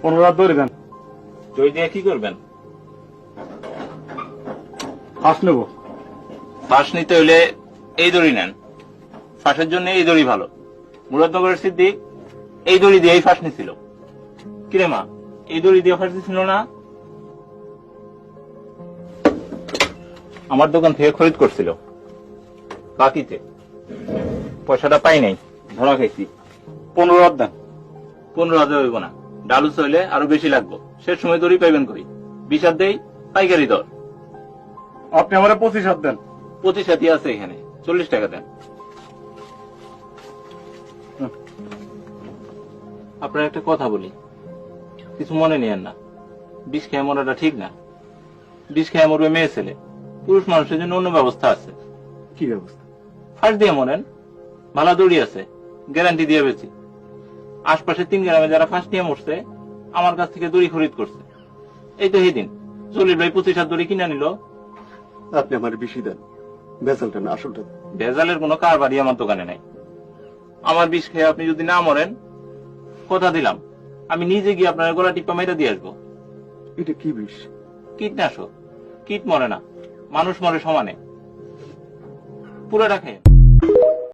15 দড়ি দেন। দই দিয়ে কি করবেন? ফাঁস নেব। ফাঁস নিতে হইলে এই দড়ি নেন। ফাঁসের জন্য এই দড়ি ভালো। মুরাদনগরের সিদ্দিক এই দড়ি দিয়েই ফাঁস নিছিল। কিরে মা, এই দড়ি দিয়ে ফাঁস দিছিল না? আমার দোকান থেকে খরিদ করছিল বাকিতে, পয়সাটা পাই নাই, ধরা খাইছি। 15 দেন। 15,000 হইব না, ডালু চইলে আরো বেশি লাগবো। শেষ সময় দড়ি পাইবেন কই? 20 দেই, পাইকারি দর। আপনি আমার 25 দেন। 25 আছে এখানে, 40 টাকা দেন। আপনার একটা কথা বলি, কিছু মনে নিয়েন না। বিষ খেয়ে মরাটা ঠিক না। বিষ খেয়ে মরবে মেয়ে ছেলে, পুরুষ মানুষের জন্য অন্য ব্যবস্থা আছে। কি ব্যবস্থা? ফাঁস দিয়ে মরেন, ভালো দড়ি আছে, গ্যারান্টি দিয়ে বেছি। আশপাশে 3 গ্রামে যারা ফাঁস নিয়ে মরছে আমার কাছ থেকে দড়ি খরিদ করছে। এই তো সেদিন জলিল ভাই 25 দড়ি কিনে নিল। আপনি আমার বেশি দেন, ভেজালটা না আসলটা। ভেজালের কোনো কারবারই আমার দোকানে নাই। আমার বিষ খেয়ে আপনি যদি না মরেন, কথা দিলাম আমি নিজে গিয়ে আপনার গলা টিপা মেরে দিয়ে আসবো। এটা কি বিষ? কীটনাশক। কীট মরে না, মানুষ মরে সমানে। পুরোটা খেয়ে